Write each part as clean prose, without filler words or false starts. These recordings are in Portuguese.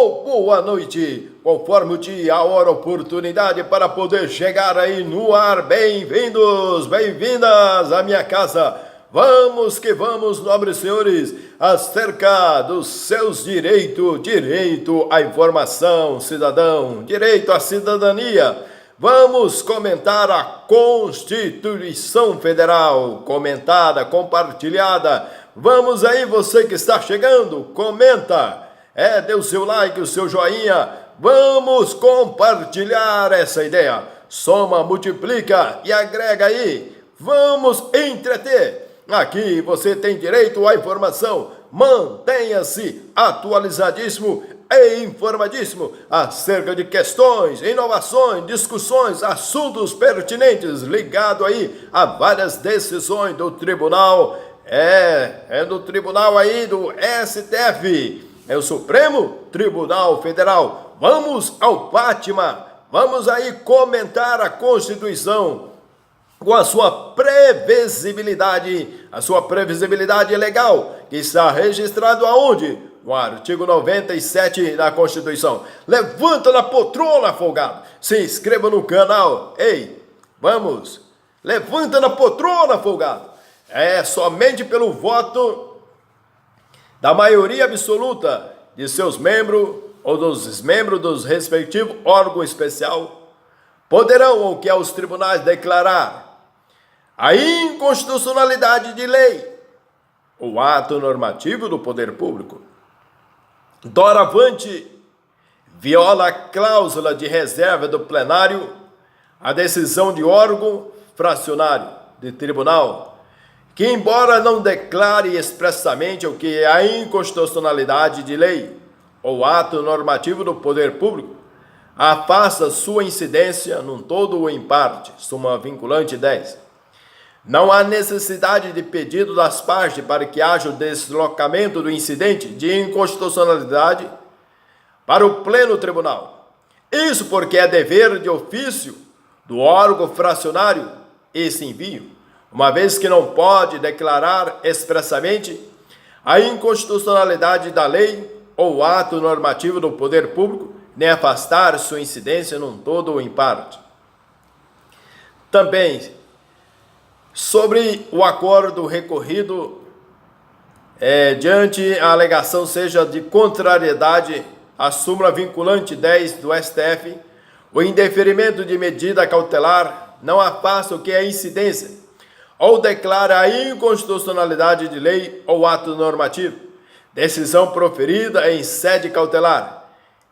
ou boa noite, conforme o dia, a hora, a oportunidade para poder chegar aí no ar. Bem-vindos, bem-vindas à minha casa. Vamos que vamos, nobres senhores, acerca dos seus direitos, direito à informação, cidadão, direito à cidadania. Vamos comentar a Constituição Federal, comentada, compartilhada. Vamos aí, você que está chegando, comenta, dê o seu like, o seu joinha. Vamos compartilhar essa ideia. Soma, multiplica e agrega aí. Vamos entreter. Aqui você tem direito à informação. Mantenha-se atualizadíssimo e informadíssimo acerca de questões, inovações, discussões, assuntos pertinentes ligado aí a várias decisões do tribunal. Do tribunal aí do STF. É o Supremo Tribunal Federal. Vamos ao Fátima. Vamos aí comentar a Constituição com a sua previsibilidade legal, que está registrado aonde? No artigo 97 da Constituição. Levanta na poltrona, folgado. Se inscreva no canal. Ei, vamos. Levanta na poltrona, folgado. Somente pelo voto da maioria absoluta de seus membros ou dos membros dos respectivos órgãos especiais poderão, ou que aos tribunais, declarar a inconstitucionalidade de lei ou ato normativo do poder público. Doravante, viola a cláusula de reserva do plenário a decisão de órgão fracionário de tribunal, que, embora não declare expressamente o que é a inconstitucionalidade de lei ou ato normativo do poder público, afasta sua incidência num todo ou em parte, súmula vinculante 10. Não há necessidade de pedido das partes para que haja o deslocamento do incidente de inconstitucionalidade para o pleno tribunal. Isso porque é dever de ofício do órgão fracionário esse envio, uma vez que não pode declarar expressamente a inconstitucionalidade da lei ou ato normativo do poder público, nem afastar sua incidência num todo ou em parte. Também, sobre o acordo recorrido, diante a alegação seja de contrariedade à súmula vinculante 10 do STF, o indeferimento de medida cautelar não afasta o que é incidência, ou declara a inconstitucionalidade de lei ou ato normativo, decisão proferida em sede cautelar,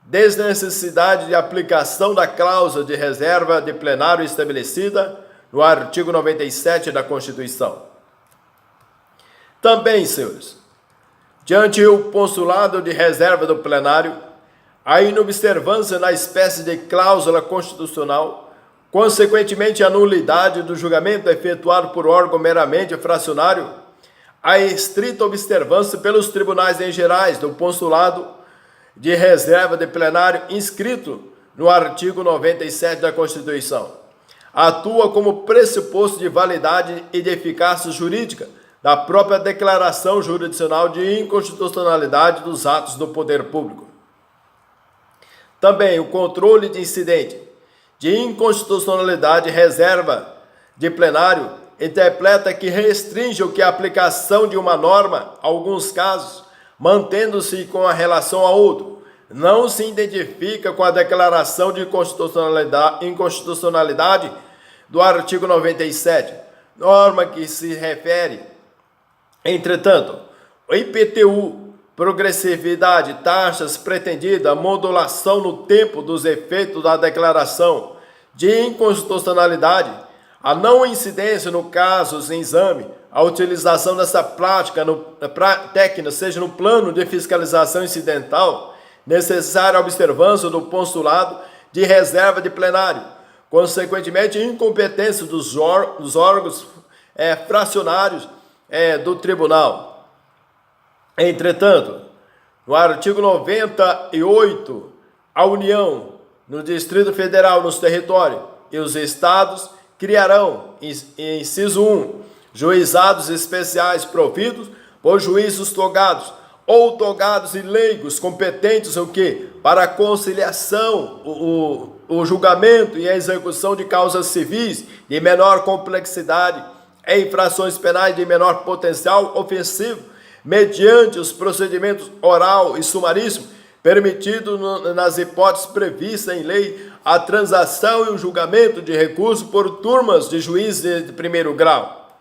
desnecessidade de aplicação da cláusula de reserva de plenário estabelecida no artigo 97 da Constituição. Também, senhores, diante o postulado de reserva do plenário, a inobservância na espécie de cláusula constitucional, consequentemente a nulidade do julgamento efetuado por órgão meramente fracionário, a estrita observância pelos tribunais em gerais do postulado de reserva de plenário inscrito no artigo 97 da Constituição, atua como pressuposto de validade e de eficácia jurídica da própria declaração jurisdicional de inconstitucionalidade dos atos do poder público. Também o controle de incidente de inconstitucionalidade reserva de plenário interpreta que restringe o que é a aplicação de uma norma a alguns casos, mantendo-se com a relação a outro, não se identifica com a declaração de inconstitucionalidade do artigo 97, norma que se refere, entretanto, o IPTU, progressividade, taxas pretendida, modulação no tempo dos efeitos da declaração de inconstitucionalidade, a não incidência no caso em exame, a utilização dessa prática técnica, seja no plano de fiscalização incidental, necessária observância do postulado de reserva de plenário, consequentemente incompetência dos órgãos fracionários do tribunal. Entretanto, no artigo 98, a União, no Distrito Federal, nos territórios e os estados criarão, inciso 1, juizados especiais providos por juízes togados ou togados e leigos competentes o que? para a conciliação, o julgamento e a execução de causas civis de menor complexidade e infrações penais de menor potencial ofensivo, mediante os procedimentos oral e sumaríssimo, permitido nas hipóteses previstas em lei a transação e o julgamento de recurso por turmas de juízes de primeiro grau.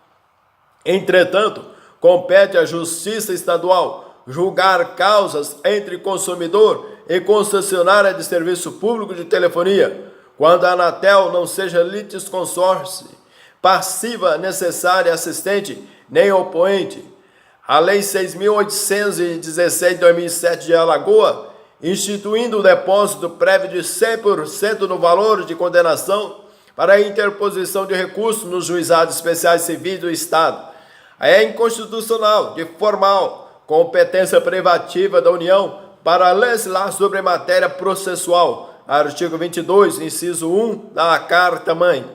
Entretanto, compete à Justiça Estadual julgar causas entre consumidor e concessionária de serviço público de telefonia, quando a Anatel não seja litisconsórcio, passiva, necessária, assistente, nem oponente. A Lei 6.816 de 2007 de Alagoas, instituindo o depósito prévio de 100% no valor de condenação para a interposição de recursos nos juizados especiais civis do Estado. É inconstitucional, de formal, competência privativa da União para legislar sobre matéria processual, artigo 22, inciso 1 da Carta-Mãe.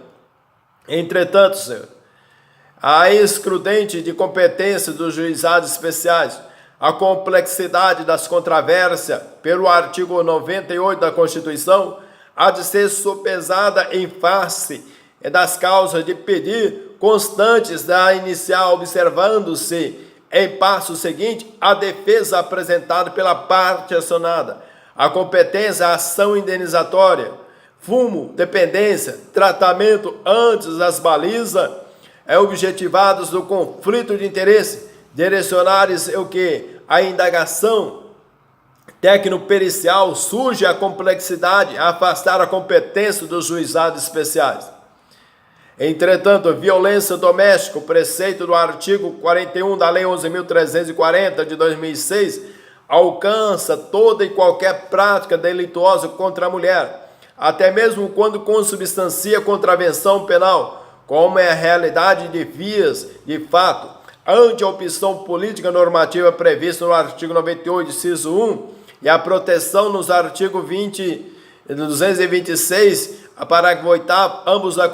Entretanto, senhor, a excludente de competência dos juizados especiais, a complexidade das controvérsias pelo artigo 98 da Constituição, há de ser sopesada em face das causas de pedir constantes da inicial, observando-se em passo seguinte a defesa apresentada pela parte acionada, a competência, a ação indenizatória, fumo, dependência, tratamento antes das balizas objetivados do conflito de interesse, direcionares o que a indagação técnico-pericial surge a complexidade a afastar a competência dos juizados especiais. Entretanto, violência doméstica, o preceito do artigo 41 da Lei 11.340 de 2006, alcança toda e qualquer prática delituosa contra a mulher, até mesmo quando consubstancia contravenção penal, como é a realidade de vias de fato, ante a opção política normativa prevista no artigo 98, inciso 1, e a proteção nos artigos 226, a parágrafo 8º, ambos da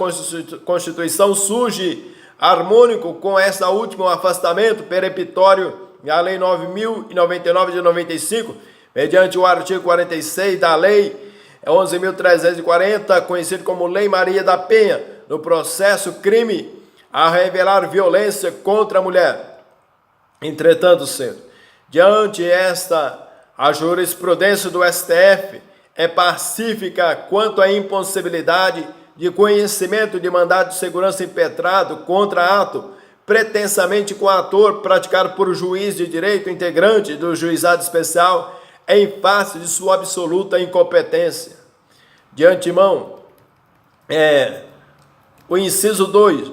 Constituição, surge harmônico com essa última afastamento peremptório da Lei 9.099 de 95, mediante o artigo 46 da Lei 11.340, conhecido como Lei Maria da Penha, no processo crime a revelar violência contra a mulher. Entretanto, senhor, diante a jurisprudência do STF é pacífica quanto à impossibilidade de conhecimento de mandado de segurança impetrado contra ato pretensamente coator praticado por juiz de direito integrante do juizado especial em face de sua absoluta incompetência. De antemão, o inciso 2,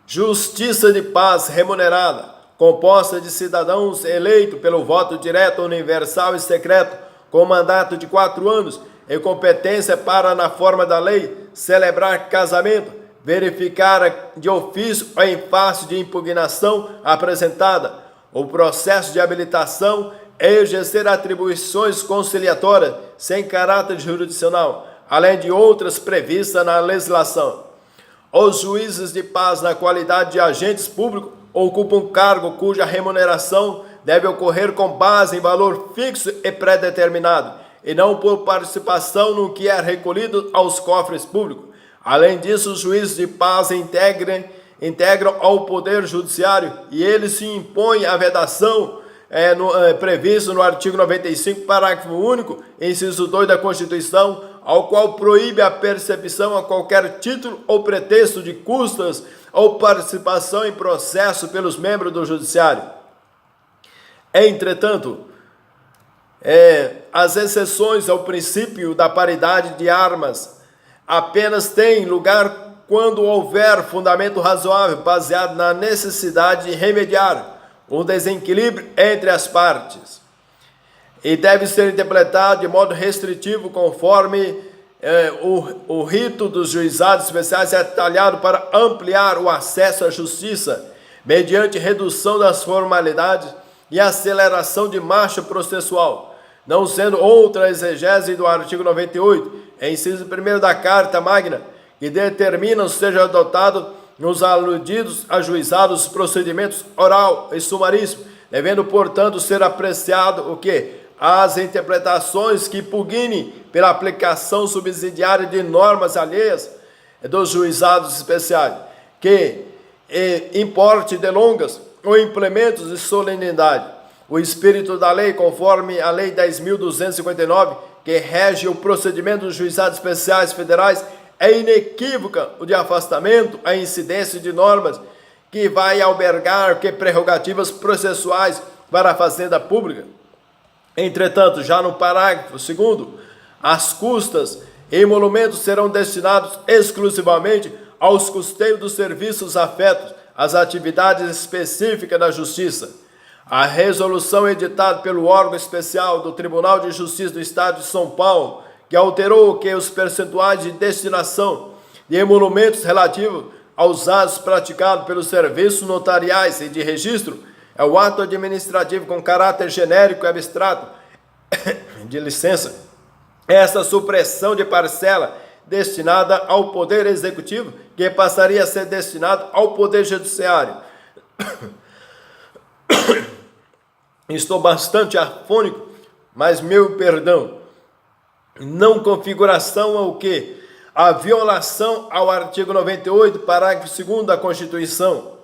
justiça de paz remunerada, composta de cidadãos eleitos pelo voto direto, universal e secreto, com mandato de 4 anos, e competência para, na forma da lei, celebrar casamento, verificar de ofício ou em face de impugnação apresentada o processo de habilitação e exercer atribuições conciliatórias sem caráter jurisdicional, além de outras previstas na legislação. Os juízes de paz, na qualidade de agentes públicos, ocupam cargo cuja remuneração deve ocorrer com base em valor fixo e pré-determinado, e não por participação no que é recolhido aos cofres públicos. Além disso, os juízes de paz integram ao Poder Judiciário e eles se impõem a vedação previsto no artigo 95, parágrafo único, inciso 2 da Constituição, ao qual proíbe a percepção a qualquer título ou pretexto de custas ou participação em processo pelos membros do Judiciário. Entretanto, as exceções ao princípio da paridade de armas apenas têm lugar quando houver fundamento razoável baseado na necessidade de remediar um desequilíbrio entre as partes, e deve ser interpretado de modo restritivo conforme o rito dos juizados especiais é detalhado para ampliar o acesso à justiça mediante redução das formalidades e aceleração de marcha processual, não sendo outra exegese do artigo 98, inciso 1 da Carta Magna, que determina seja adotado nos aludidos ajuizados procedimentos oral e sumaríssimo, devendo, portanto, ser apreciado o que? as interpretações que pugnem pela aplicação subsidiária de normas alheias dos juizados especiais, que importe delongas ou implementos de solenidade. O espírito da lei, conforme a Lei 10.259, que rege o procedimento dos juizados especiais federais, é inequívoca o de afastamento, a incidência de normas que vai albergar que prerrogativas processuais para a Fazenda Pública. Entretanto, já no parágrafo 2º, as custas e emolumentos serão destinados exclusivamente aos custeios dos serviços afetos às atividades específicas da Justiça. A resolução editada pelo órgão especial do Tribunal de Justiça do Estado de São Paulo, que alterou que os percentuais de destinação de emolumentos relativos aos atos praticados pelos serviços notariais e de registro, é o ato administrativo com caráter genérico e abstrato de licença. Essa supressão de parcela destinada ao Poder Executivo, que passaria a ser destinado ao Poder Judiciário. Estou bastante afônico, mas meu perdão. Não configuração ao quê? A violação ao artigo 98, parágrafo 2º da Constituição,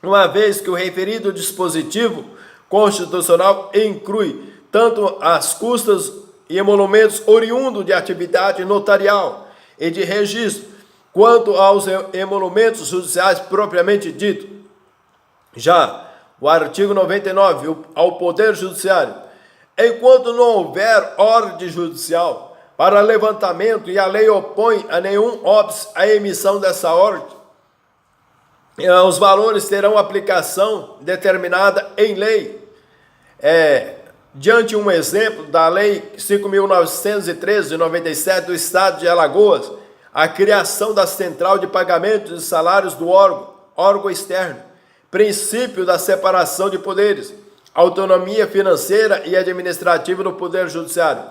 uma vez que o referido dispositivo constitucional inclui tanto as custas e emolumentos oriundos de atividade notarial e de registro, quanto aos emolumentos judiciais propriamente dito. Já o artigo 99, ao Poder Judiciário, enquanto não houver ordem judicial para levantamento e a lei opõe a nenhum óbice a emissão dessa ordem, os valores terão aplicação determinada em lei. Diante um exemplo da Lei 5.913 de 97 do Estado de Alagoas, a criação da Central de Pagamento de Salários do órgão externo, princípio da separação de poderes, autonomia financeira e administrativa do Poder Judiciário.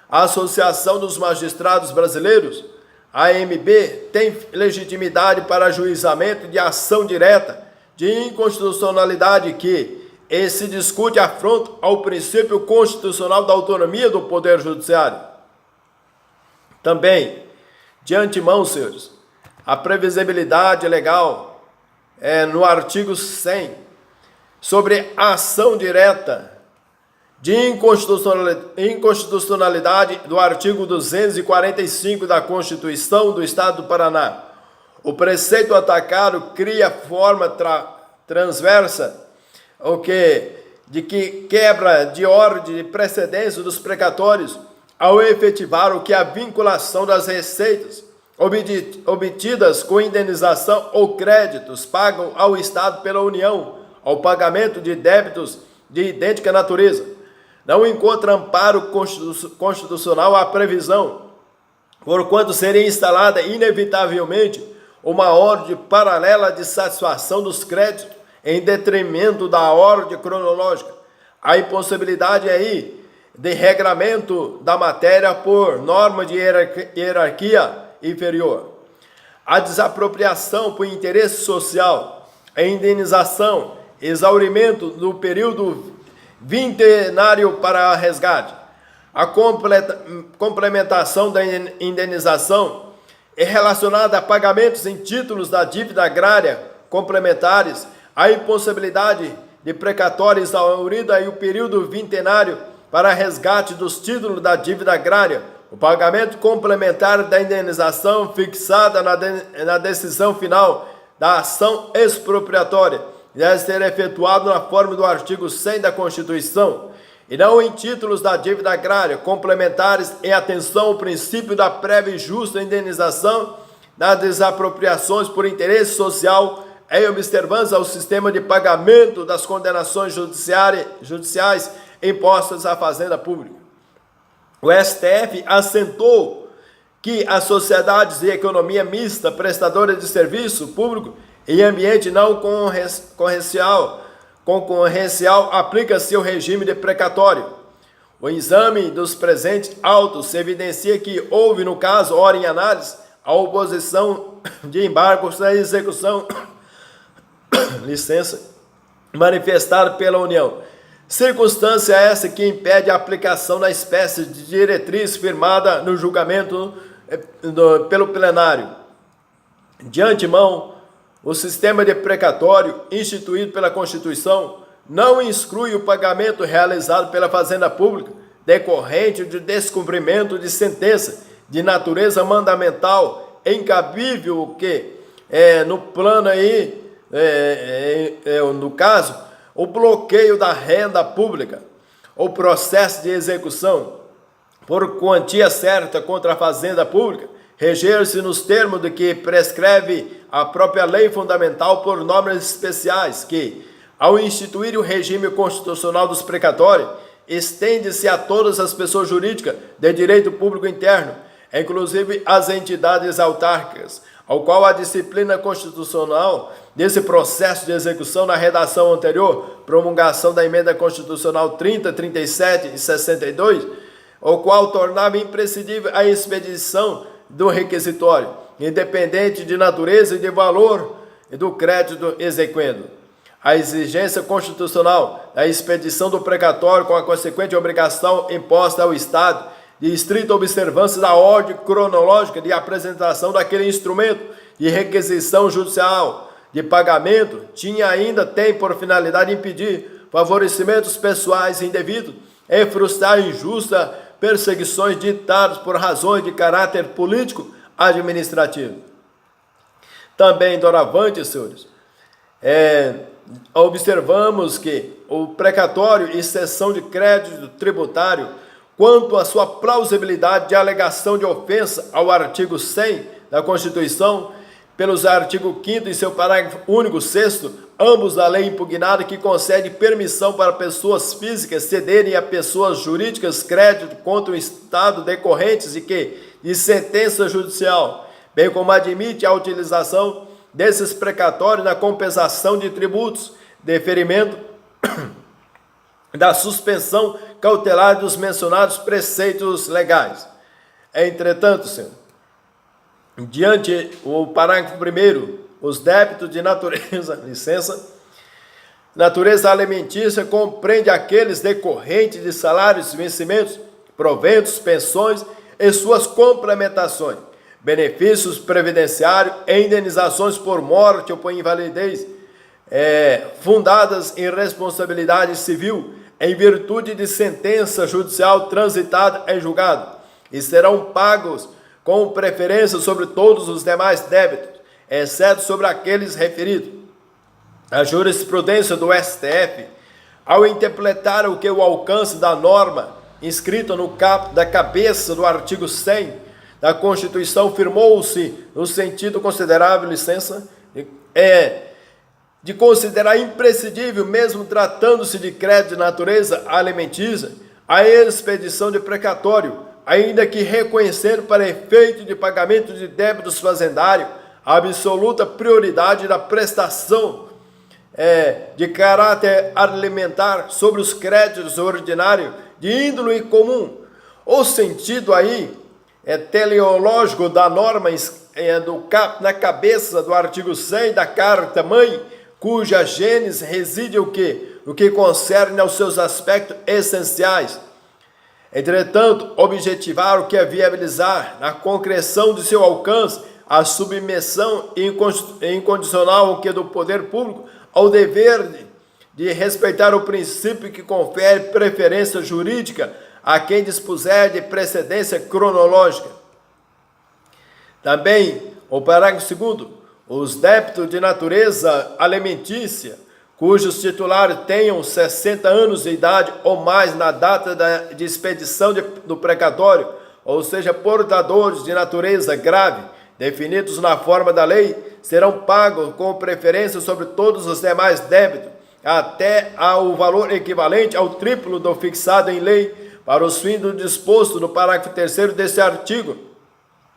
A Associação dos Magistrados Brasileiros, AMB, tem legitimidade para ajuizamento de ação direta de inconstitucionalidade que se discute afronto ao princípio constitucional da autonomia do Poder Judiciário. Também, de antemão, senhores, a previsibilidade legal no artigo 100, sobre a ação direta de inconstitucionalidade do artigo 245 da Constituição do Estado do Paraná. O preceito atacado cria forma transversa de que quebra de ordem de precedência dos precatórios ao efetivar o que a vinculação das receitas obtidas com indenização ou créditos pagam ao Estado pela União ao pagamento de débitos de idêntica natureza. Não encontra amparo constitucional a previsão, porquanto seria instalada inevitavelmente uma ordem paralela de satisfação dos créditos em detrimento da ordem cronológica. A impossibilidade aí de regramento da matéria por norma de hierarquia inferior. A desapropriação por interesse social, a indenização, exaurimento do período vintenário para resgate, a complementação da indenização é relacionada a pagamentos em títulos da dívida agrária complementares, a impossibilidade de precatória exaurida e o período vintenário para resgate dos títulos da dívida agrária, o pagamento complementar da indenização fixada na decisão final da ação expropriatória deve ser efetuado na forma do artigo 100 da Constituição, e não em títulos da dívida agrária complementares, em atenção ao princípio da prévia e justa indenização das desapropriações por interesse social, em observância ao sistema de pagamento das condenações judiciais impostas à Fazenda Pública. O STF assentou que as sociedades de economia mista prestadoras de serviço público em ambiente não concorrencial aplica-se o regime de precatório. O exame dos presentes autos evidencia que houve, no caso, ora em análise, a oposição de embargos da execução manifestada pela União, Circunstância essa que impede a aplicação da espécie de diretriz firmada no julgamento pelo plenário. De antemão, o sistema de precatório instituído pela Constituição não exclui o pagamento realizado pela Fazenda Pública decorrente de descumprimento de sentença de natureza mandamental incabível que, no plano aí, no caso, o bloqueio da renda pública, o processo de execução por quantia certa contra a Fazenda Pública, reger-se nos termos de que prescreve a própria lei fundamental por normas especiais que, ao instituir o regime constitucional dos precatórios, estende-se a todas as pessoas jurídicas de direito público interno, inclusive as entidades autárquicas, ao qual a disciplina constitucional desse processo de execução na redação anterior, promulgação da emenda constitucional 30, 37 e 62, o qual tornava imprescindível a expedição do requisitório, independente de natureza e de valor do crédito exequendo. A exigência constitucional da expedição do precatório com a consequente obrigação imposta ao Estado de estrita observância da ordem cronológica de apresentação daquele instrumento de requisição judicial de pagamento tem por finalidade impedir favorecimentos pessoais indevidos e frustrar injustas perseguições ditadas por razões de caráter político administrativo. Também, doravante, senhores, observamos que o precatório e cessão de crédito tributário, quanto à sua plausibilidade de alegação de ofensa ao artigo 100 da Constituição, pelos artigos 5º e seu parágrafo único 6º, ambos da lei impugnada, que concede permissão para pessoas físicas cederem a pessoas jurídicas crédito contra o Estado decorrentes de sentença judicial, bem como admite a utilização desses precatórios na compensação de tributos, deferimento da suspensão cautelar dos mencionados preceitos legais. Entretanto, senhor, diante o parágrafo 1º, os débitos de natureza alimentícia compreende aqueles decorrentes de salários, vencimentos, proventos, pensões e suas complementações, benefícios previdenciários e indenizações por morte ou por invalidez, fundadas em responsabilidade civil, em virtude de sentença judicial transitada em julgado, e serão pagos com preferência sobre todos os demais débitos, exceto sobre aqueles referidos. A jurisprudência do STF, ao interpretar o alcance da norma inscrita da cabeça do artigo 100 da Constituição, firmou-se no sentido considerável, de considerar imprescindível, mesmo tratando-se de crédito de natureza alimentícia, a expedição de precatório, ainda que reconhecendo para efeito de pagamento de débitos fazendários a absoluta prioridade da prestação de caráter alimentar sobre os créditos ordinários de índole comum. O sentido aí teleológico da norma na cabeça do artigo 100 da Carta-Mãe, cuja gênese reside o que concerne aos seus aspectos essenciais. Entretanto, objetivar o que é viabilizar, na concreção de seu alcance, a submissão incondicional do poder público ao dever de respeitar o princípio que confere preferência jurídica a quem dispuser de precedência cronológica. Também, o parágrafo 2º, os débitos de natureza alimentícia, cujos titulares tenham 60 anos de idade ou mais na data de expedição do precatório, ou seja, portadores de natureza grave, definidos na forma da lei, serão pagos com preferência sobre todos os demais débitos, até ao valor equivalente ao triplo do fixado em lei, para os fins do disposto no parágrafo 3º deste artigo,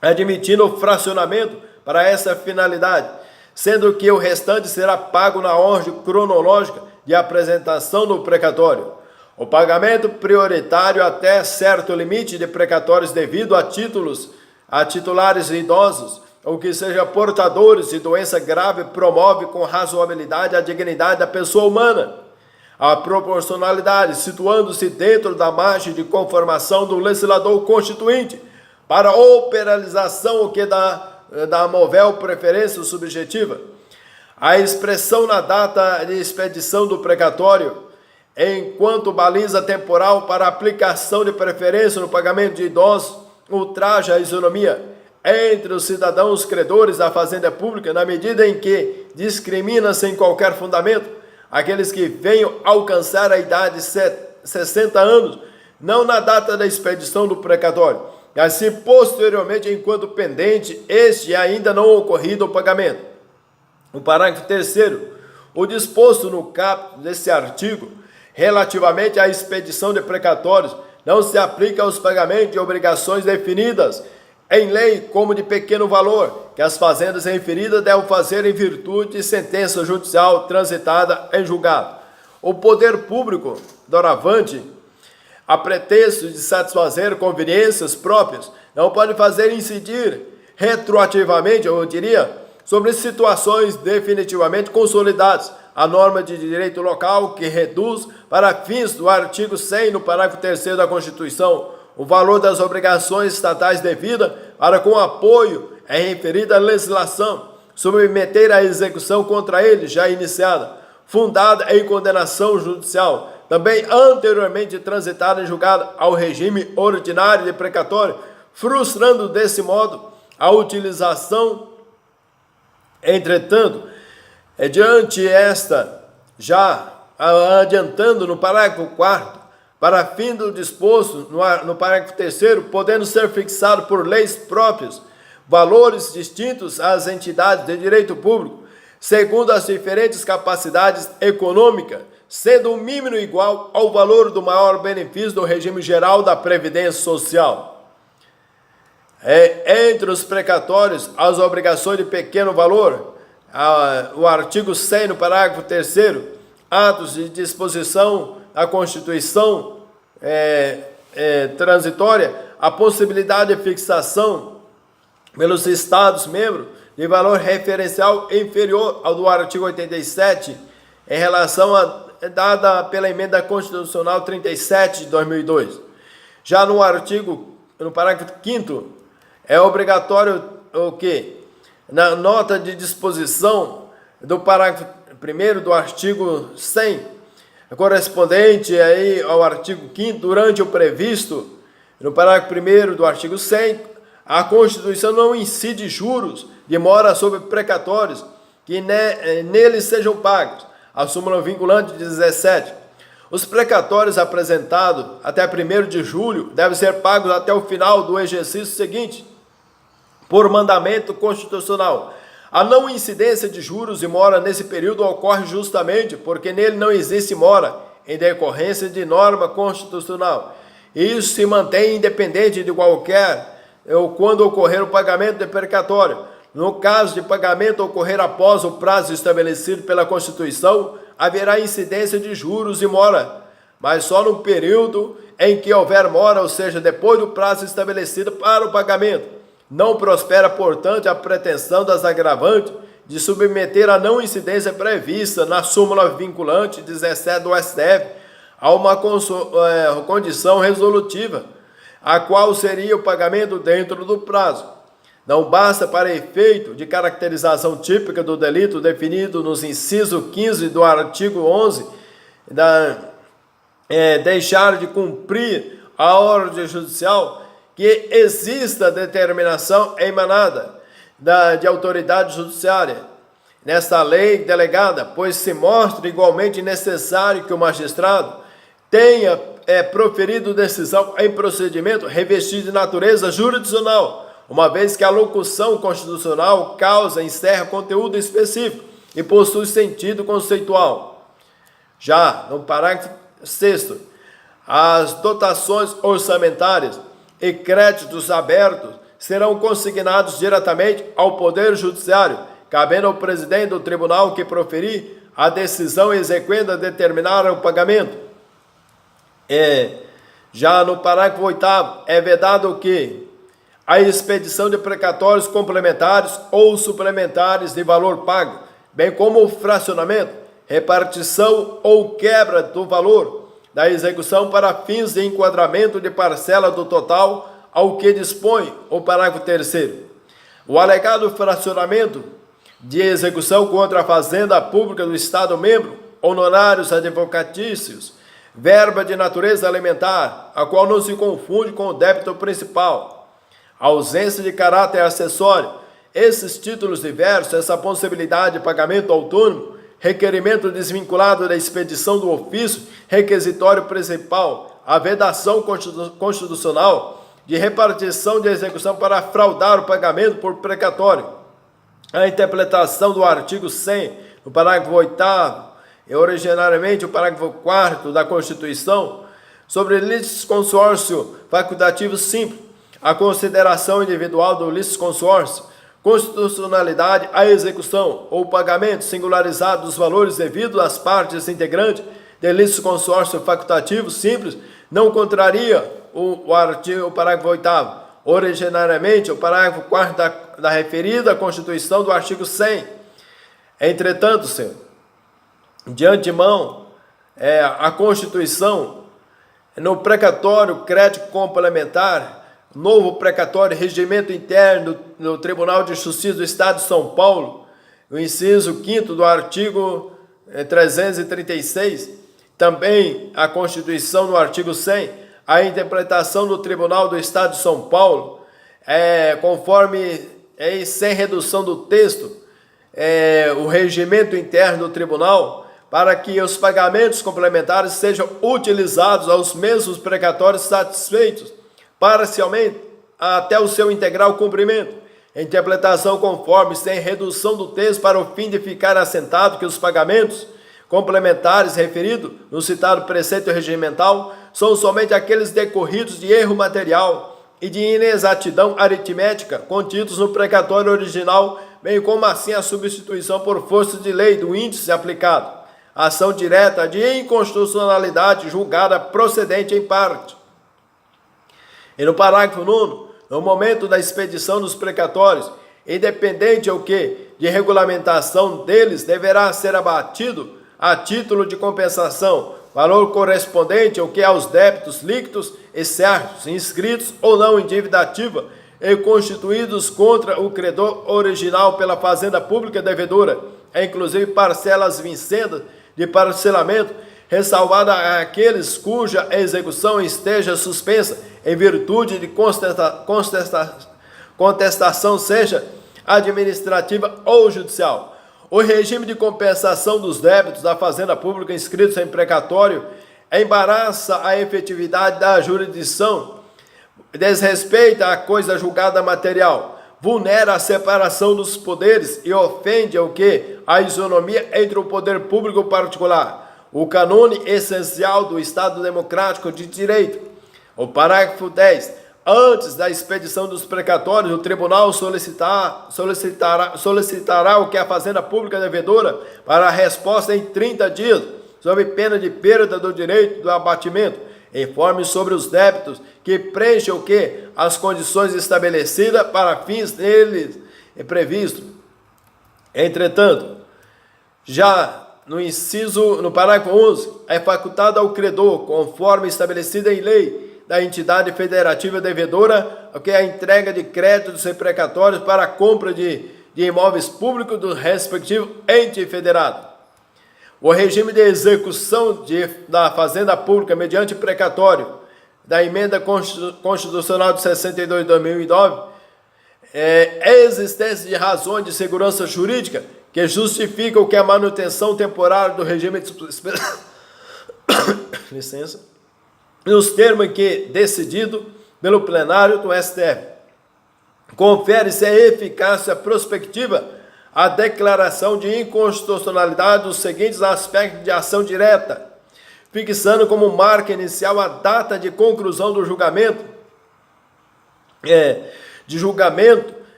admitindo o fracionamento para essa finalidade, sendo que o restante será pago na ordem cronológica de apresentação do precatório. O pagamento prioritário até certo limite de precatórios devido a titulares idosos, ou que seja portadores de doença grave, promove com razoabilidade a dignidade da pessoa humana. a proporcionalidade, situando-se dentro da margem de conformação do legislador constituinte, para operalização o que da movel preferência subjetiva. A expressão na data de expedição do precatório, enquanto baliza temporal para aplicação de preferência no pagamento de idosos, ultraja a isonomia entre os cidadãos credores da fazenda pública, na medida em que discrimina sem qualquer fundamento aqueles que venham alcançar a idade de 60 anos, não na data da expedição do precatório, mas se posteriormente, enquanto pendente, este ainda não ocorrido o pagamento. No parágrafo 3º, o disposto no caput desse artigo, relativamente à expedição de precatórios, não se aplica aos pagamentos de obrigações definidas em lei como de pequeno valor, que as fazendas referidas devem fazer em virtude de sentença judicial transitada em julgado. O poder público, doravante, a pretexto de satisfazer conveniências próprias, não pode fazer incidir retroativamente, eu diria, sobre situações definitivamente consolidadas, a norma de direito local que reduz, para fins do artigo 100, no parágrafo 3º da Constituição, o valor das obrigações estatais devidas para com apoio é referida à legislação, submeter à execução contra ele já iniciada, fundada em condenação judicial, também anteriormente transitada em julgado ao regime ordinário de precatório, frustrando desse modo a utilização. Entretanto, diante esta, já adiantando no parágrafo 4º, para fim do disposto no parágrafo 3º, podendo ser fixado por leis próprias, valores distintos às entidades de direito público, segundo as diferentes capacidades econômicas, sendo o mínimo igual ao valor do maior benefício do regime geral da Previdência Social. Entre os precatórios, as obrigações de pequeno valor, o artigo 100, no parágrafo 3º, atos de disposição da Constituição transitória, a possibilidade de fixação pelos Estados-membros de valor referencial inferior ao do artigo 87, em relação a dada pela emenda constitucional 37 de 2002. Já no parágrafo 5º, é obrigatório o quê? Na nota de disposição do parágrafo 1º do artigo 100, correspondente aí ao artigo 5º, durante o previsto no parágrafo 1º do artigo 100, a Constituição não incide juros de mora sobre precatórios que neles sejam pagos. A súmula vinculante 17. Os precatórios apresentados até 1º de julho devem ser pagos até o final do exercício seguinte, por mandamento constitucional. A não incidência de juros e mora nesse período ocorre justamente porque nele não existe mora, em decorrência de norma constitucional. Isso se mantém independente de qualquer ou quando ocorrer o pagamento de precatório. No caso de pagamento ocorrer após o prazo estabelecido pela Constituição, haverá incidência de juros e mora, mas só no período em que houver mora, ou seja, depois do prazo estabelecido para o pagamento. Não prospera, portanto, a pretensão das agravantes de submeter a não incidência prevista na súmula vinculante 17 do STF a uma condição resolutiva, a qual seria o pagamento dentro do prazo. Não basta, para efeito de caracterização típica do delito definido nos inciso 15 do artigo 11, deixar de cumprir a ordem judicial, que exista determinação emanada de autoridade judiciária nesta lei delegada, pois se mostra igualmente necessário que o magistrado tenha proferido decisão em procedimento revestido de natureza jurisdicional, uma vez que a locução constitucional encerra conteúdo específico e possui sentido conceitual. Já no parágrafo 6º, as dotações orçamentárias e créditos abertos serão consignados diretamente ao Poder Judiciário, cabendo ao presidente do tribunal que proferir a decisão exequenda determinar o pagamento. Já no parágrafo 8º, é vedado que a expedição de precatórios complementares ou suplementares de valor pago, bem como o fracionamento, repartição ou quebra do valor da execução para fins de enquadramento de parcela do total ao que dispõe o parágrafo 3º. O alegado fracionamento de execução contra a Fazenda Pública do Estado-membro, honorários advocatícios, verba de natureza alimentar, a qual não se confunde com o débito principal, ausência de caráter acessório, esses títulos diversos, essa possibilidade de pagamento autônomo, requerimento desvinculado da expedição do ofício requisitório principal, a vedação constitucional de repartição de execução para fraudar o pagamento por precatório, a interpretação do artigo 100, no parágrafo 8º, e originariamente o parágrafo 4º da Constituição, sobre litisconsórcio facultativo simples, a consideração individual do litisconsórcio, constitucionalidade, a execução ou pagamento singularizado dos valores devidos às partes integrantes de litisconsórcio facultativo simples, não contraria o parágrafo 8º, originariamente o parágrafo 4º da referida Constituição do artigo 100. Entretanto, senhor, de antemão, a Constituição, no precatório crédito complementar, novo precatório regimento interno no Tribunal de Justiça do Estado de São Paulo, o inciso 5º do artigo 336, também a Constituição no artigo 100, a interpretação do Tribunal do Estado de São Paulo, conforme sem redução do texto, o regimento interno do Tribunal, para que os pagamentos complementares sejam utilizados aos mesmos precatórios satisfeitos, parcialmente, até o seu integral cumprimento. Interpretação conforme, sem redução do texto, para o fim de ficar assentado que os pagamentos complementares referidos no citado preceito regimental são somente aqueles decorridos de erro material e de inexatidão aritmética contidos no precatório original, bem como assim a substituição por força de lei do índice aplicado, ação direta de inconstitucionalidade julgada procedente em parte. E no parágrafo 9º, no momento da expedição dos precatórios, independente o que de regulamentação deles, deverá ser abatido a título de compensação, valor correspondente ao que aos débitos líquidos e certos, inscritos ou não em dívida ativa e constituídos contra o credor original pela Fazenda Pública devedora, inclusive parcelas vincendas de parcelamento, ressalvada aqueles cuja execução esteja suspensa em virtude de contestação, seja administrativa ou judicial. O regime de compensação dos débitos da Fazenda Pública inscritos em precatório embaraça a efetividade da jurisdição, desrespeita a coisa julgada material, vulnera a separação dos poderes e ofende o que? A isonomia entre o poder público e o particular, o canone essencial do Estado Democrático de Direito. O parágrafo 10. Antes da expedição dos precatórios, o tribunal solicitará o que a Fazenda Pública devedora para a resposta em 30 dias, sob pena de perda do direito do abatimento. Informe sobre os débitos que preenchem o que? As condições estabelecidas para fins deles previstos. Entretanto, já no parágrafo 11, é facultado ao credor, conforme estabelecido em lei, da entidade federativa devedora, que é a entrega de créditos e precatórios para a compra de imóveis públicos do respectivo ente federado. O regime de execução da Fazenda Pública mediante precatório da Emenda Constitucional de 62 de 2009 é a existência de razões de segurança jurídica que justificam que a manutenção temporária do regime de licença, nos termos em que decidido pelo plenário do STF. Confere-se a eficácia prospectiva à declaração de inconstitucionalidade dos seguintes aspectos de ação direta, fixando como marca inicial a data de conclusão do julgamento,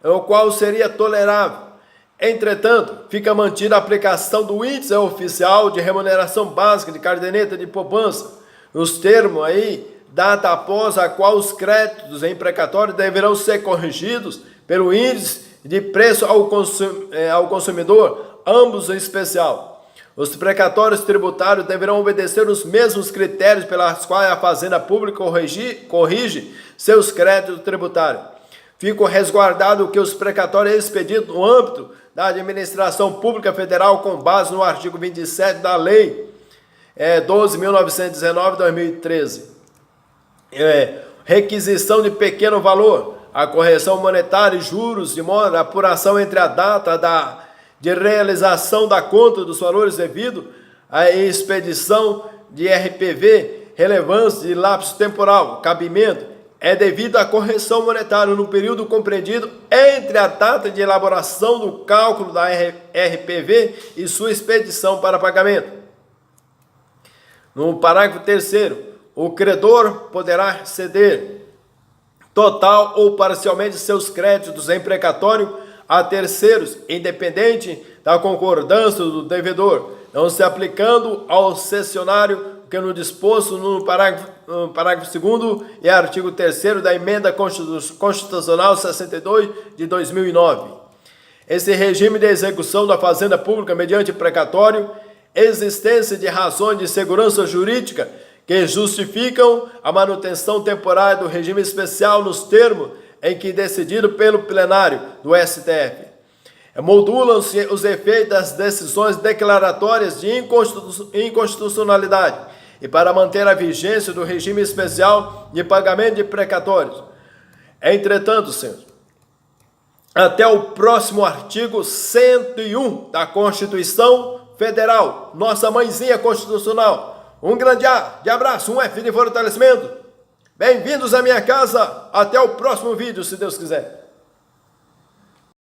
o qual seria tolerável. Entretanto, fica mantida a aplicação do índice oficial de remuneração básica de caderneta de poupança, nos termos data após a qual os créditos em precatório deverão ser corrigidos pelo índice de preço ao consumidor, ambos em especial. Os precatórios tributários deverão obedecer os mesmos critérios pelos quais a Fazenda Pública corrige seus créditos tributários. Fica resguardado que os precatórios expedidos no âmbito da Administração Pública Federal com base no artigo 27 da Lei 12.919/2013. Requisição de pequeno valor, a correção monetária e juros de modo a apuração entre a data de realização da conta dos valores devido à expedição de RPV, relevância de lapso temporal, cabimento, é devido à correção monetária no período compreendido entre a data de elaboração do cálculo da RPV e sua expedição para pagamento. No parágrafo 3º, o credor poderá ceder total ou parcialmente seus créditos em precatório a terceiros, independente da concordância do devedor, não se aplicando ao cessionário que no disposto no parágrafo 2º e artigo 3º da Emenda Constitucional 62 de 2009. Esse regime de execução da Fazenda Pública mediante precatório, existência de razões de segurança jurídica que justificam a manutenção temporária do regime especial nos termos em que decidido pelo plenário do STF. Modulam-se os efeitos das decisões declaratórias de inconstitucionalidade e para manter a vigência do regime especial de pagamento de precatórios. Entretanto, senhores, até o próximo artigo 101 da Constituição Federal, nossa mãezinha constitucional. Um grande abraço, um F de fortalecimento. Bem-vindos à minha casa. Até o próximo vídeo, se Deus quiser.